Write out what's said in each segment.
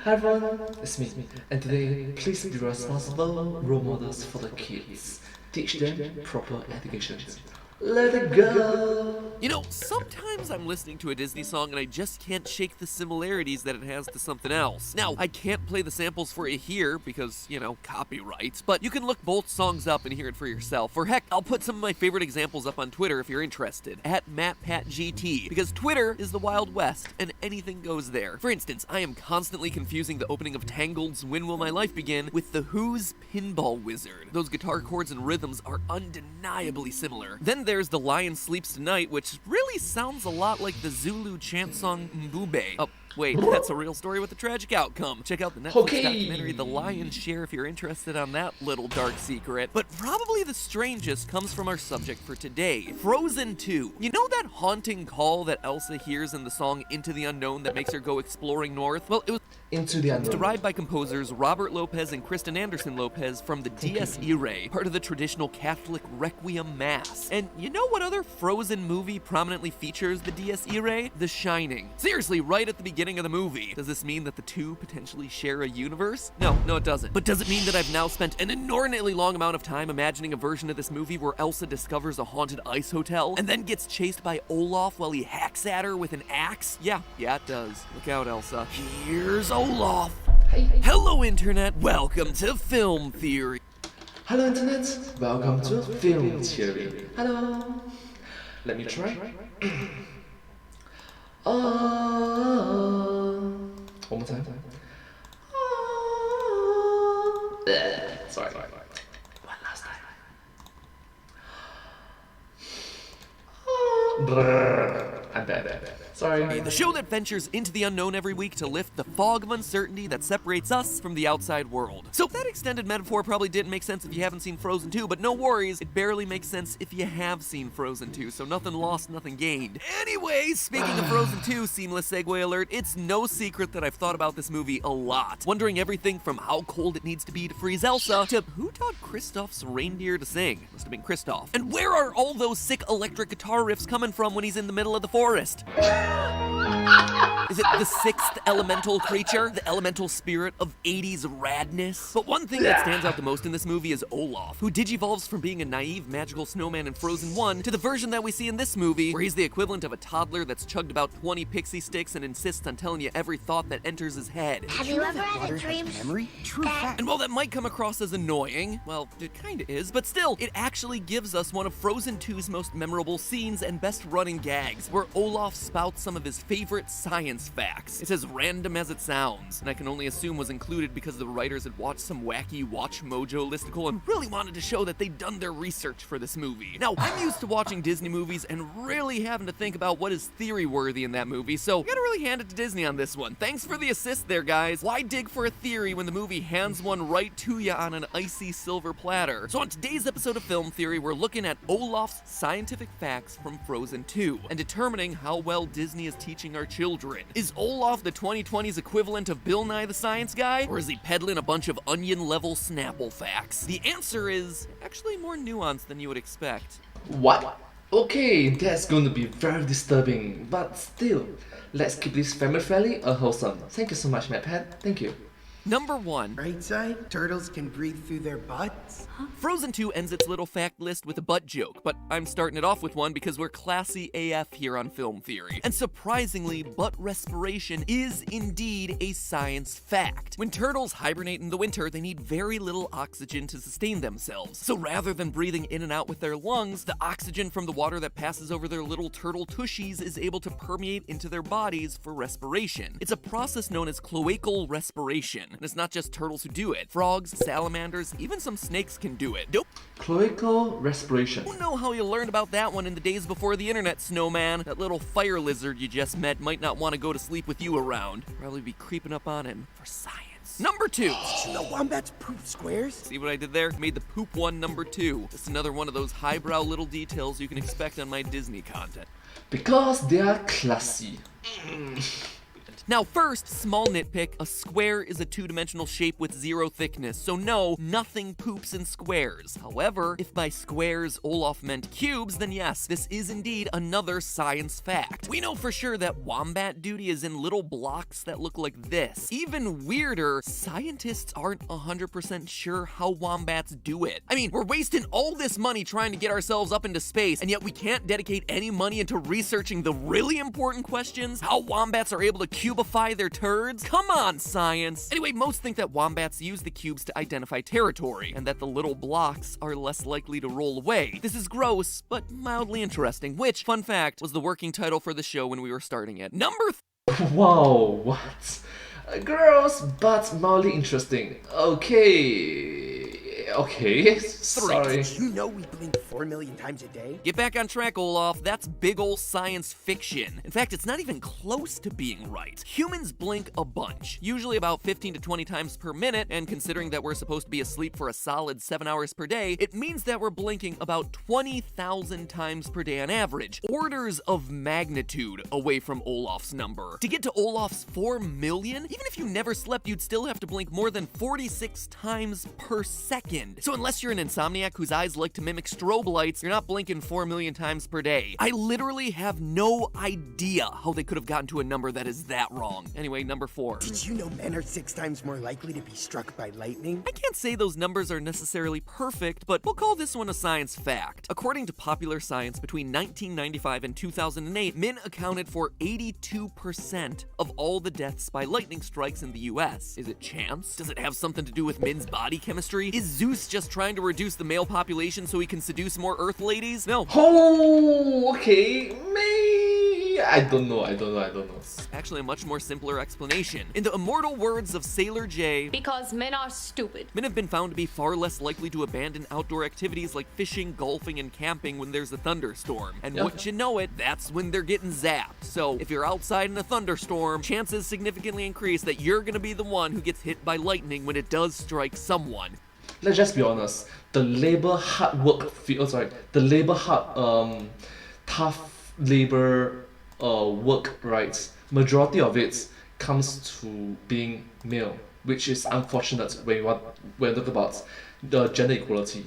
Hi everyone, it's me, and today, please be responsible role models for the kids. Teach them proper education. Let it go! You know, sometimes I'm listening to a Disney song and I just can't shake the similarities that it has to something else. Now, I can't play the samples for you here because, you know, copyrights, but you can look both songs up and hear it for yourself. Or heck, I'll put some of my favorite examples up on Twitter if you're interested, at MattPatGT, because Twitter is the Wild West and anything goes there. For instance, I am constantly confusing the opening of Tangled's When Will My Life Begin with The Who's Pinball Wizard. Those guitar chords and rhythms are undeniably similar. Then there's The Lion Sleeps Tonight, which really sounds a lot like the Zulu chant song Mbube. Oh, wait, that's a real story with a tragic outcome. Check out the Netflix documentary The Lion's Share if you're interested on that little dark secret. But probably the strangest comes from our subject for today, Frozen 2. You know that haunting call that Elsa hears in the song Into the Unknown that makes her go exploring north? Well, it was Into the Unknown. derived by composers Robert Lopez and Kristen Anderson Lopez from the Dies Irae, part of the traditional Catholic Requiem Mass. And you know what other Frozen movie prominently features the Dies Irae? The Shining. Seriously, right at the beginning of the movie. Does this mean that the two potentially share a universe? No, it doesn't. But does it mean that I've now spent an inordinately long amount of time imagining a version of this movie where Elsa discovers a haunted ice hotel and then gets chased by Olaf while he hacks at her with an axe? Yeah, it does. Look out, Elsa. Here's Olaf. Hey. Hello, Internet. Welcome to Film Theory. Hello Internet, welcome to Film Theory. Hello. Let me try. One more time. Sorry. One last time. I'm bad. Sorry. The show that ventures into the unknown every week to lift the fog of uncertainty that separates us from the outside world. So that extended metaphor probably didn't make sense if you haven't seen Frozen 2, but no worries, it barely makes sense if you have seen Frozen 2, so nothing lost, nothing gained. Anyways, speaking of Frozen 2, seamless segue alert, it's no secret that I've thought about this movie a lot, wondering everything from how cold it needs to be to freeze Elsa, to who taught Kristoff's reindeer to sing? Must have been Kristoff. And where are all those sick electric guitar riffs coming from when he's in the middle of the forest? Is it the sixth elemental creature? The elemental spirit of 80s radness? But one thing that stands out the most in this movie is Olaf, who digivolves from being a naive magical snowman in Frozen 1 to the version that we see in this movie, where he's the equivalent of a toddler that's chugged about 20 pixie sticks and insists on telling you every thought that enters his head. Have you ever had a dream? Memory? True fact. And while that might come across as annoying, well, it kinda is, but still, it actually gives us one of Frozen 2's most memorable scenes and best running gags, where Olaf spouts some of his favorite science facts. It's as random as it sounds, and I can only assume was included because the writers had watched some wacky Watch Mojo listicle and really wanted to show that they'd done their research for this movie. Now, I'm used to watching Disney movies and really having to think about what is theory-worthy in that movie, so I gotta really hand it to Disney on this one. Thanks for the assist there, guys. Why dig for a theory when the movie hands one right to you on an icy silver platter? So on today's episode of Film Theory, we're looking at Olaf's scientific facts from Frozen 2 and determining how well Disney is teaching our children. Is Olaf the 2020's equivalent of Bill Nye the Science Guy? Or is he peddling a bunch of onion-level Snapple facts? The answer is actually more nuanced than you would expect. What? Okay, that's going to be very disturbing, but still, let's keep this family-friendly and wholesome. Thank you so much, MattPat. Thank you. Number 1. Right side, turtles can breathe through their butts. Frozen 2 ends its little fact list with a butt joke, but I'm starting it off with one because we're classy AF here on Film Theory. And surprisingly, butt respiration is indeed a science fact. When turtles hibernate in the winter, they need very little oxygen to sustain themselves. So rather than breathing in and out with their lungs, the oxygen from the water that passes over their little turtle tushies is able to permeate into their bodies for respiration. It's a process known as cloacal respiration. And it's not just turtles who do it. Frogs, salamanders, even some snakes can do it. Nope. Cloacal respiration. Don't know how you learned about that one in the days before the internet, Snowman. That little fire lizard you just met might not want to go to sleep with you around. Probably be creeping up on him for science. Number 2. Did you know wombats poop squares? See what I did there? Made the poop one number 2. Just another one of those highbrow little details you can expect on my Disney content. Because they are classy. Now first, small nitpick, a square is a two-dimensional shape with 0 thickness, so no, nothing poops in squares. However, if by squares Olaf meant cubes, then yes, this is indeed another science fact. We know for sure that wombat duty is in little blocks that look like this. Even weirder, scientists aren't 100% sure how wombats do it. I mean, we're wasting all this money trying to get ourselves up into space, and yet we can't dedicate any money into researching the really important questions, how wombats are able to cubify their turds? Come on, science! Anyway, most think that wombats use the cubes to identify territory, and that the little blocks are less likely to roll away. This is gross, but mildly interesting, which, fun fact, was the working title for the show when we were starting it. Number Wow, what? Gross, but mildly interesting. Okay, sorry. Did you know we blink 4 million times a day? Get back on track, Olaf. That's big ol' science fiction. In fact, it's not even close to being right. Humans blink a bunch, usually about 15 to 20 times per minute, and considering that we're supposed to be asleep for a solid 7 hours per day, it means that we're blinking about 20,000 times per day on average. Orders of magnitude away from Olaf's number. To get to Olaf's 4 million, even if you never slept, you'd still have to blink more than 46 times per second. So unless you're an insomniac whose eyes like to mimic strobe lights, you're not blinking 4 million times per day. I literally have no idea how they could have gotten to a number that is that wrong. Anyway, number 4. Did you know men are 6 times more likely to be struck by lightning? I can't say those numbers are necessarily perfect, but we'll call this one a science fact. According to Popular Science, between 1995 and 2008, men accounted for 82% of all the deaths by lightning strikes in the US. Is it chance? Does it have something to do with men's body chemistry? Is Zeus just trying to reduce the male population so he can seduce more Earth ladies? No. Oh, okay, I don't know. Actually, a much more simpler explanation. In the immortal words of Sailor J, because men are stupid. men have been found to be far less likely to abandon outdoor activities like fishing, golfing, and camping when there's a thunderstorm. And wouldn't you know it, that's when they're getting zapped. So if you're outside in a thunderstorm, chances significantly increase that you're gonna be the one who gets hit by lightning when it does strike someone. Let's just be honest. The tough labor work, right? Majority of it comes to being male, which is unfortunate when we talk about the gender equality.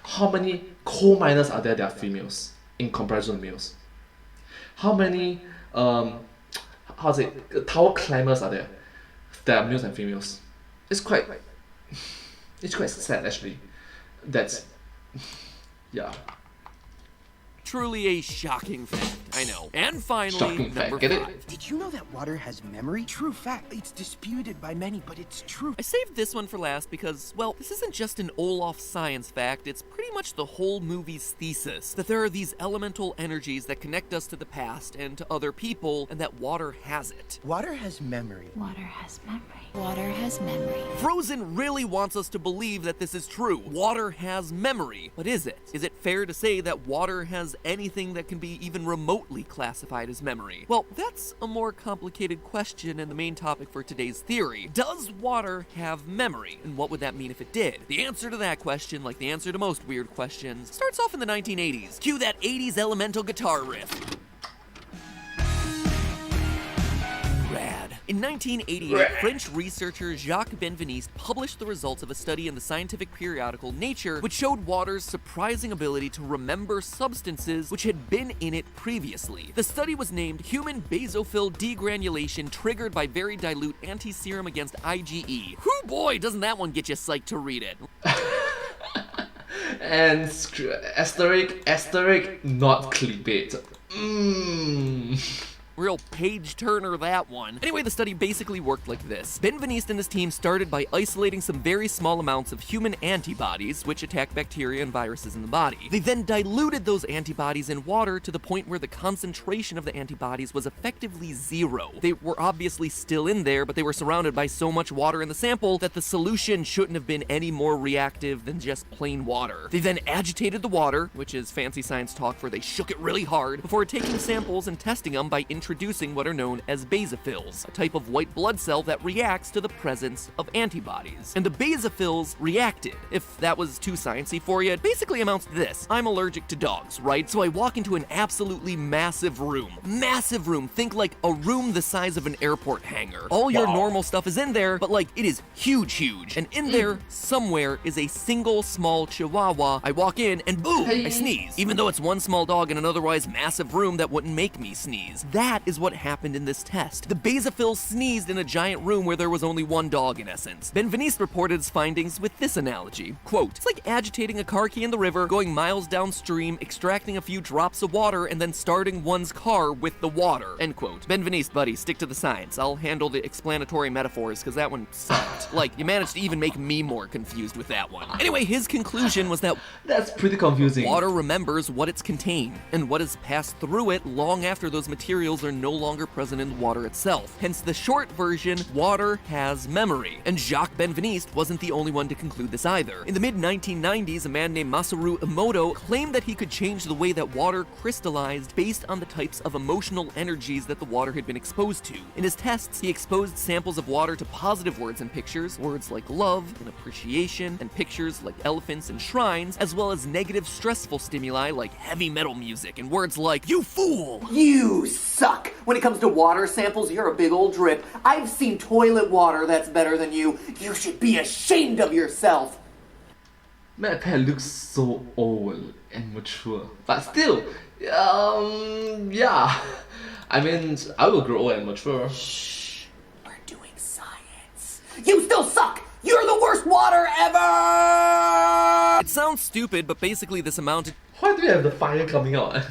How many coal miners are there that are females in comparison to males? How many tower climbers are there that are males and females? It's quite sad actually. That's yeah. Truly a shocking fact, I know. And finally, Shocking number fact, get 5. it? Did you know that water has memory? True fact. It's disputed by many, but it's true. I saved this one for last because, well, this isn't just an Olaf science fact, it's pretty much the whole movie's thesis. That there are these elemental energies that connect us to the past and to other people, and that water has it. Water has memory. Water has memory. Water has memory. Frozen really wants us to believe that this is true. Water has memory. But is it? Is it fair to say that water has anything that can be even remotely classified as memory? Well, that's a more complicated question and the main topic for today's theory. Does water have memory? And what would that mean if it did? The answer to that question, like the answer to most weird questions, starts off in the 1980s. Cue that 80s elemental guitar riff. Rad. In 1988, French researcher Jacques Benveniste published the results of a study in the scientific periodical Nature, which showed water's surprising ability to remember substances which had been in it previously. The study was named Human Basophil Degranulation Triggered by Very Dilute Anti-Serum Against IgE. Whoo boy, doesn't that one get you psyched to read it. And asterisk, not clickbait. Real page turner, that one. Anyway, the study basically worked like this. Benveniste and his team started by isolating some very small amounts of human antibodies, which attack bacteria and viruses in the body. They then diluted those antibodies in water to the point where the concentration of the antibodies was effectively 0. They were obviously still in there, but they were surrounded by so much water in the sample that the solution shouldn't have been any more reactive than just plain water. They then agitated the water, which is fancy science talk for they shook it really hard, before taking samples and testing them by introducing introducing what are known as basophils, a type of white blood cell that reacts to the presence of antibodies. And the basophils reacted. If that was too sciencey for you, it basically amounts to this. I'm allergic to dogs, right? So I walk into an absolutely massive room. Massive room. Think like a room the size of an airport hangar. All your normal stuff is in there, but like it is huge. And in there, somewhere, is a single small chihuahua. I walk in and boom, I sneeze. Even though it's one small dog in an otherwise massive room that wouldn't make me sneeze. That is what happened in this test. The basophils sneezed in a giant room where there was only one dog in essence. Benveniste reported his findings with this analogy. Quote, it's like agitating a car key in the river, going miles downstream, extracting a few drops of water, and then starting one's car with the water. End quote. Benveniste, buddy, stick to the science. I'll handle the explanatory metaphors, because that one sucked. Like, you managed to even make me more confused with that one. Anyway, his conclusion was that That's pretty confusing. water remembers what it's contained, and what has passed through it long after those materials are no longer present in the water itself. Hence the short version, water has memory. And Jacques Benveniste wasn't the only one to conclude this either. In the mid-1990s, a man named Masaru Emoto claimed that he could change the way that water crystallized based on the types of emotional energies that the water had been exposed to. In his tests, he exposed samples of water to positive words and pictures, words like love and appreciation, and pictures like elephants and shrines, as well as negative stressful stimuli like heavy metal music and words like, you fool! You suck! When it comes to water samples, you're a big old drip. I've seen toilet water that's better than you. You should be ashamed of yourself. Matt Pat looks so old and mature. But still, yeah. I mean, I will grow old and mature. Shh. We're doing science. You still suck! You're the worst water ever! It sounds stupid, but basically this amounted Why do we have the fire coming out?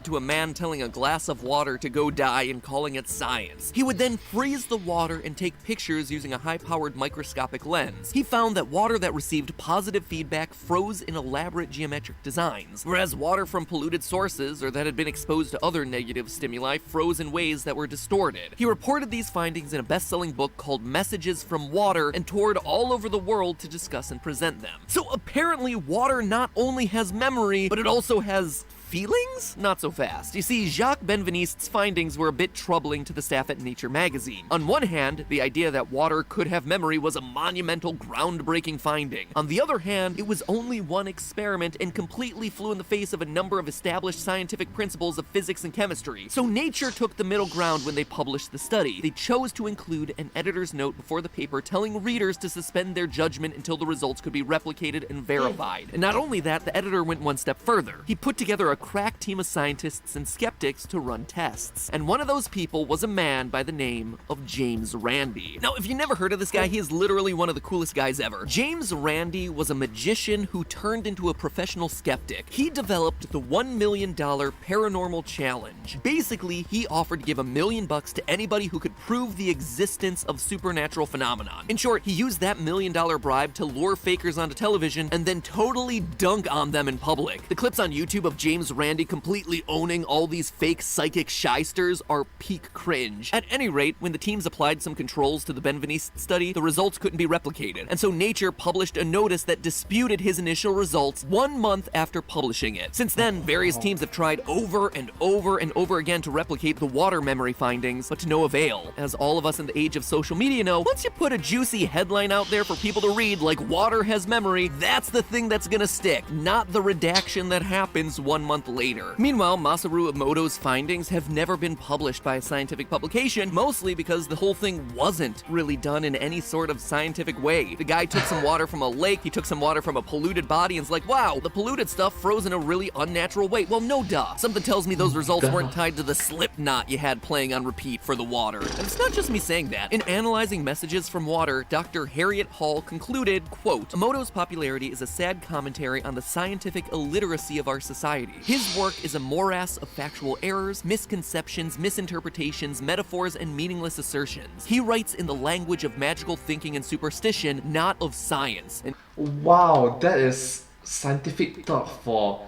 to a man telling a glass of water to go die and calling it science. He would then freeze the water and take pictures using a high-powered microscopic lens. He found that water that received positive feedback froze in elaborate geometric designs, whereas water from polluted sources or that had been exposed to other negative stimuli froze in ways that were distorted. He reported these findings in a best-selling book called Messages from Water and toured all over the world to discuss and present them. So apparently water not only has memory, but it also has feelings? Not so fast. You see, Jacques Benveniste's findings were a bit troubling to the staff at Nature magazine. On one hand, the idea that water could have memory was a monumental, groundbreaking finding. On the other hand, it was only one experiment and completely flew in the face of a number of established scientific principles of physics and chemistry. So Nature took the middle ground when they published the study. They chose to include an editor's note before the paper telling readers to suspend their judgment until the results could be replicated and verified. And not only that, the editor went one step further. He put together a crack team of scientists and skeptics to run tests. And one of those people was a man by the name of James Randi. Now, if you never heard of this guy, he is literally one of the coolest guys ever. James Randi was a magician who turned into a professional skeptic. He developed the $1 million paranormal challenge. Basically, he offered to give $1 million to anybody who could prove the existence of supernatural phenomenon. In short, he used that $1 million bribe to lure fakers onto television and then totally dunk on them in public. The clips on YouTube of James Randi completely owning all these fake psychic shysters are peak cringe. At any rate, when the teams applied some controls to the Benveniste study, the results couldn't be replicated, and so Nature published a notice that disputed his initial results 1 month after publishing it. Since then, various teams have tried over and over and over again to replicate the water memory findings, but to no avail. As all of us in the age of social media know, once you put a juicy headline out there for people to read, like water has memory, that's the thing that's gonna stick, not the redaction that happens 1 month later. Meanwhile, Masaru Emoto's findings have never been published by a scientific publication, mostly because the whole thing wasn't really done in any sort of scientific way. The guy took some water from a lake, he took some water from a polluted body, and is like, wow, the polluted stuff froze in a really unnatural way. Well, no duh. Something tells me those results weren't tied to the slip knot you had playing on repeat for the water. And it's not just me saying that. In analyzing Messages from Water, Dr. Harriet Hall concluded, quote, Emoto's popularity is a sad commentary on the scientific illiteracy of our society. His work is a morass of factual errors, misconceptions, misinterpretations, metaphors, and meaningless assertions. He writes in the language of magical thinking and superstition, not of science. And Wow, that is scientific thought for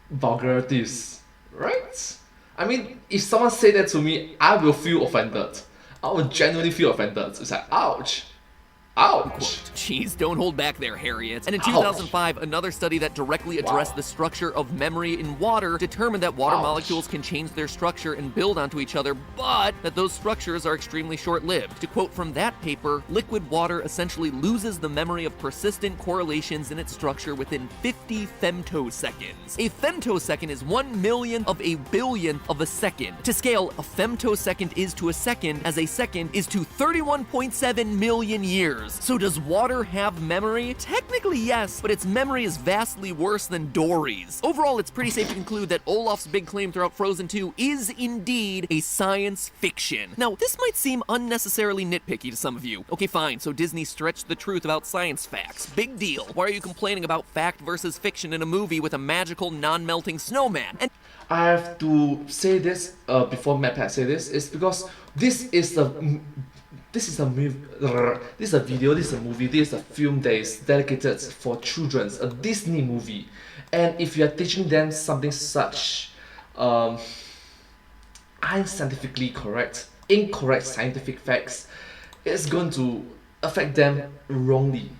vulgarities, right? I mean, if someone say that to me, I will feel offended. I will genuinely feel offended. It's like, ouch. Ouch! Jeez, don't hold back there, Harriet. And in 2005, another study that directly addressed the structure of memory in water determined that water molecules can change their structure and build onto each other, but that those structures are extremely short-lived. To quote from that paper, liquid water essentially loses the memory of persistent correlations in its structure within 50 femtoseconds. A femtosecond is 1/1,000,000 of a billionth of a second. To scale, a femtosecond is to a second as a second is to 31.7 million years. So does water have memory? Technically yes, but its memory is vastly worse than Dory's. Overall, it's pretty safe to conclude that Olaf's big claim throughout Frozen 2 is indeed a science fiction. Now, this might seem unnecessarily nitpicky to some of you. Okay, fine, so Disney stretched the truth about science facts. Big deal. Why are you complaining about fact versus fiction in a movie with a magical, non-melting snowman? And I have to say this before MatPat say this, is because this is a movie, this is a video, this is a movie, this is a film that is dedicated for children, a Disney movie. And if you are teaching them something such unscientifically correct, incorrect scientific facts, it's going to affect them wrongly,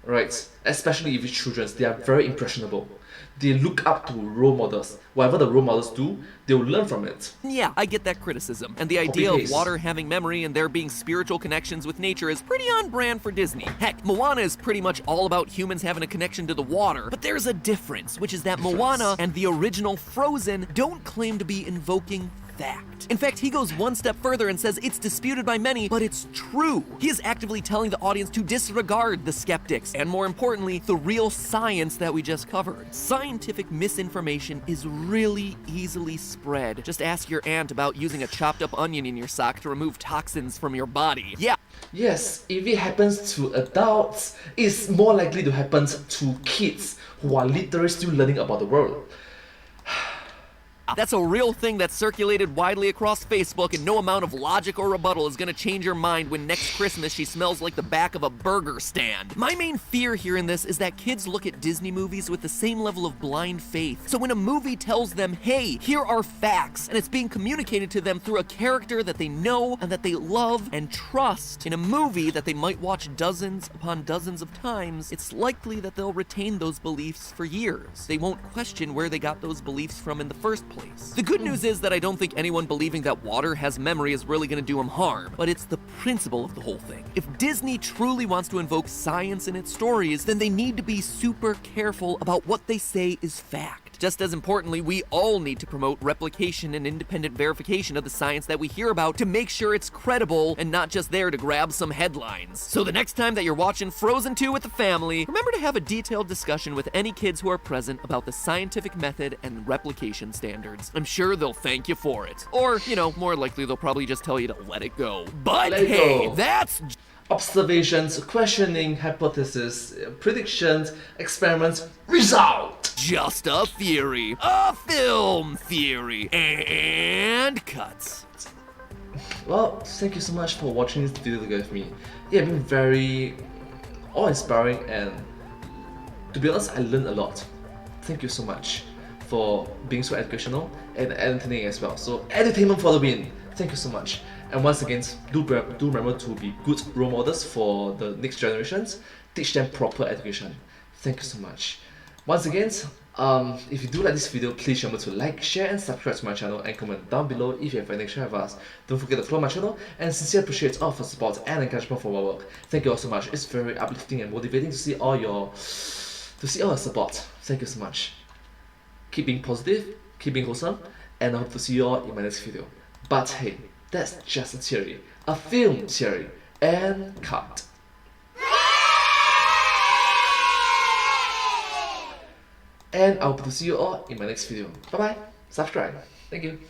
right? Especially if it's children, they are very impressionable. They look up to role models. Whatever the role models do, they will learn from it. yeah, I get that criticism. And the idea of water having memory and there being spiritual connections with nature is pretty on brand for Disney. Heck, Moana is pretty much all about humans having a connection to the water. But there's a difference, which is that Moana and the original Frozen don't claim to be invoking fact. In fact, he goes one step further and says it's disputed by many, but it's true. He is actively telling the audience to disregard the skeptics, and more importantly, the real science that we just covered. Scientific misinformation is really easily spread. Just ask your aunt about using a chopped up onion in your sock to remove toxins from your body. Yeah. Yes, if it happens to adults, it's more likely to happen to kids who are literally still learning about the world. That's a real thing that's circulated widely across Facebook, and no amount of logic or rebuttal is gonna change your mind when next Christmas she smells like the back of a burger stand. My main fear here in this is that kids look at Disney movies with the same level of blind faith. So when a movie tells them, hey, here are facts, and it's being communicated to them through a character that they know and that they love and trust in a movie that they might watch dozens upon dozens of times, it's likely that they'll retain those beliefs for years. They won't question where they got those beliefs from in the first place. The good news is that I don't think anyone believing that water has memory is really going to do them harm, but it's the principle of the whole thing. If Disney truly wants to invoke science in its stories, then they need to be super careful about what they say is fact. Just as importantly, we all need to promote replication and independent verification of the science that we hear about to make sure it's credible and not just there to grab some headlines. So the next time that you're watching Frozen 2 with the family, remember to have a detailed discussion with any kids who are present about the scientific method and replication standards. I'm sure they'll thank you for it. Or, you know, more likely they'll probably just tell you to let it go. But Let it hey, go. that's Observations, questioning, hypothesis, predictions, experiments, result! just a theory. A film theory. And cuts. Well, thank you so much for watching this video together with me. It has been very awe-inspiring, and to be honest, I learned a lot. Thank you so much for being so educational and entertaining as well. So, entertainment for the win. Thank you so much. And once again, do remember to be good role models for the next generations. Teach them proper education. Thank you so much. Once again, if you do like this video, please remember to like, share and subscribe to my channel, and comment down below if you have anything to share with us. Don't forget to follow my channel, and sincerely appreciate all of your support and encouragement for my work. Thank you all so much. It's very uplifting and motivating to see all your support. Thank you so much. Keep being positive, keep being wholesome, and I hope to see you all in my next video. But hey, that's just a theory, a film theory, and cut. And I hope to see you all in my next video. Bye bye, subscribe. Thank you.